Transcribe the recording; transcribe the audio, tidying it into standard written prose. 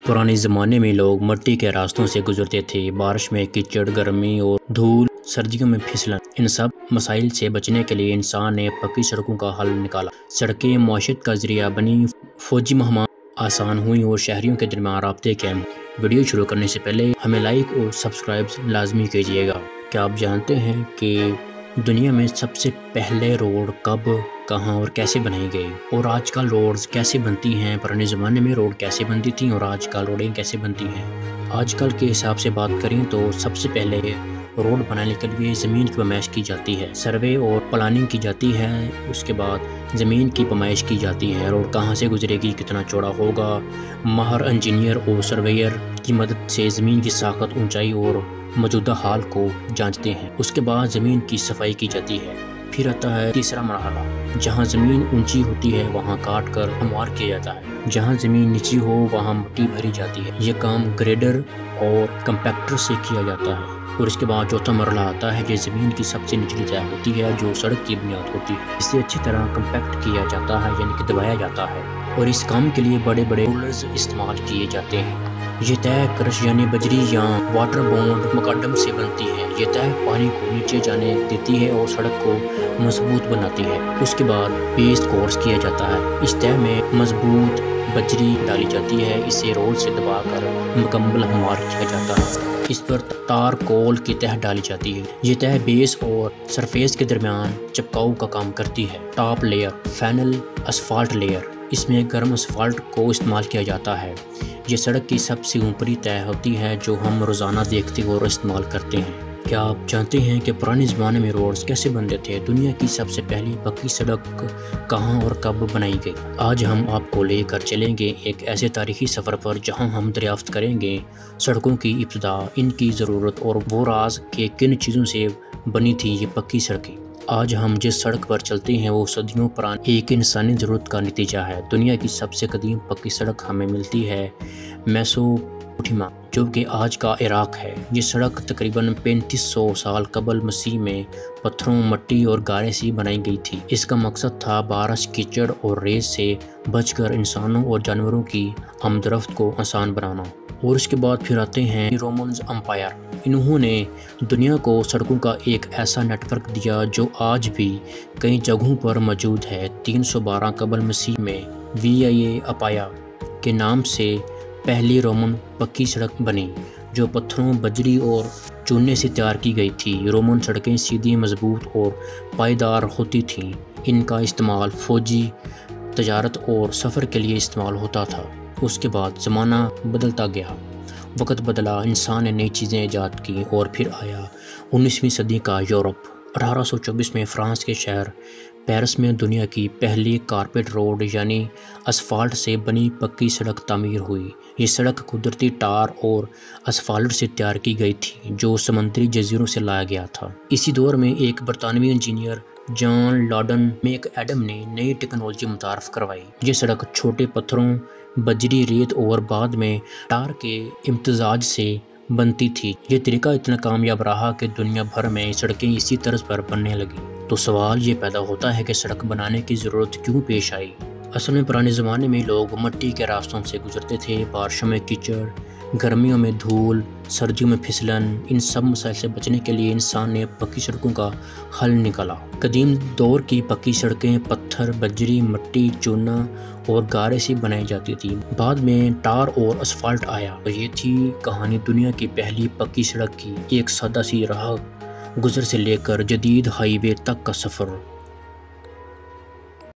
पुराने ज़माने में लोग मिट्टी के रास्तों से गुजरते थे। बारिश में कीचड़, गर्मी और धूल, सर्दियों में फिसलन, इन सब मसाइल से बचने के लिए इंसान ने पक्की सड़कों का हल निकाला। सड़कें मौशत का ज़रिया बनी, फौजी मुहिम आसान हुई और शहरियों के दरमियान राब्ते कायम। वीडियो शुरू करने से पहले हमें लाइक और सब्सक्राइब लाजमी कीजिएगा। क्या आप जानते हैं कि दुनिया में सबसे पहले रोड कब, कहाँ और कैसे बनाई गई, और आजकल रोड्स कैसे बनती हैं? पुराने ज़माने में रोड कैसे बनती थी और आजकल रोडें कैसे बनती हैं? आजकल के हिसाब से बात करें तो सबसे पहले रोड बनाने के लिए ज़मीन की पैमाइश की जाती है, सर्वे और प्लानिंग की जाती है। उसके बाद ज़मीन की पैमाइश की जाती है, रोड कहाँ से गुजरेगी, कितना चौड़ा होगा। माहिर इंजीनियर और सर्वेयर की मदद से ज़मीन की साख्त, ऊंचाई और मौजूदा हाल को जांचते हैं। उसके बाद ज़मीन की सफाई की जाती है। फिर आता है तीसरा मरहला, जहाँ ज़मीन ऊंची होती है वहाँ काट कर हमवार किया जाता है। जहाँ ज़मीन नीची हो वहाँ मिट्टी भरी जाती है। ये काम ग्रेडर और कंपैक्टर से किया जाता है। और इसके बाद चौथा मरहला आता है, जो ज़मीन की सबसे निचली तह होती है, जो सड़क की बुनियाद होती है। इसे अच्छी तरह कंपैक्ट किया जाता है, यानी कि दबाया जाता है, और इस काम के लिए बड़े बड़े रोलर्स इस्तेमाल किए जाते हैं। ये तह क्रश यानी बजरी या वाटर बॉन्ड मकदम से बनती है। ये तह पानी को नीचे जाने देती है और सड़क को मजबूत बनाती है। उसके बाद पेस्ट कोर्स किया जाता है। इस तह में मजबूत बजरी डाली जाती है। इसे रोल से दबाकर मुकम्मल हमवार किया जाता है। इस पर तार कोल की तह डाली जाती है। ये तह बेस और सरफेस के दरमियान चिपकाऊ का काम करती है। Top layer final asphalt layer, इसमें गर्म असफाल्ट को इस्तेमाल किया जाता है। ये सड़क की सबसे ऊपरी तह होती है जो हम रोज़ाना देखते और इस्तेमाल करते हैं। क्या आप जानते हैं कि पुराने ज़माने में रोड्स कैसे बनते थे? दुनिया की सबसे पहली पक्की सड़क कहाँ और कब बनाई गई? आज हम आपको लेकर चलेंगे एक ऐसे तारीखी सफ़र पर जहाँ हम दरियाफ्त करेंगे सड़कों की इब्तिदा, इनकी ज़रूरत और वो राज के किन चीज़ों से बनी थी ये पक्की सड़कें। आज हम जिस सड़क पर चलते हैं वो सदियों पुरानी एक इंसानी ज़रूरत का नतीजा है। दुनिया की सबसे कदीम पक्की सड़क हमें मिलती है मेसोपोटामिया, जो कि आज का इराक है। ये सड़क तकरीबन 3500 साल कबल मसीह में पत्थरों, मिट्टी और गारे से बनाई गई थी। इसका मकसद था बारिश, कीचड़ और रेत से बचकर इंसानों और जानवरों की आमदरफ्त को आसान बनाना। और इसके बाद फिर आते हैं रोमन एम्पायर। इन्होंने दुनिया को सड़कों का एक ऐसा नेटवर्क दिया जो आज भी कई जगहों पर मौजूद है। 312 कबल मसीह में विया अपाया के नाम से पहली रोमन पक्की सड़क बनी, जो पत्थरों, बजरी और चूने से तैयार की गई थी। रोमन सड़कें सीधी, मजबूत और पायदार होती थीं। इनका इस्तेमाल फौजी, तजारत और सफ़र के लिए इस्तेमाल होता था। उसके बाद ज़माना बदलता गया, वक्त बदला, इंसान ने नई चीज़ें ईजाद की और फिर आया 19वीं सदी का यूरोप। 1824 में फ्रांस के शहर पेरिस में दुनिया की पहली कारपेट रोड यानी असफाल्ट से बनी पक्की सड़क तामीर हुई। ये सड़क कुदरती टार और असफाल्ट से तैयार की गई थी, जो समुद्री जजीरों से लाया गया था। इसी दौर में एक बरतानवी इंजीनियर जॉन लॉडन मेक एडम ने नई टेक्नोलॉजी मुतारफ़ करवाई। ये सड़क छोटे पत्थरों, बजरी, रेत और बाद में टार के इम्तजाज से बनती थी। ये तरीका इतना कामयाब रहा कि दुनिया भर में सड़कें इसी तर्ज पर बनने लगी। तो सवाल ये पैदा होता है कि सड़क बनाने की ज़रूरत क्यों पेश आई? असल में पुराने ज़माने में लोग मिट्टी के रास्तों से गुजरते थे। बारिशों में कीचड़, गर्मियों में धूल, सर्दियों में फिसलन, इन सब मसाइल से बचने के लिए इंसान ने पक्की सड़कों का हल निकाला। कदीम दौर की पक्की सड़कें पत्थर, बजरी, मिट्टी, चूना और गारे से बनाई जाती थी। बाद में टार और असफाल्ट आया। तो ये थी कहानी दुनिया की पहली पक्की सड़क की। एक सादा सी राह गुजर से लेकर जदीद हाईवे तक का सफ़र।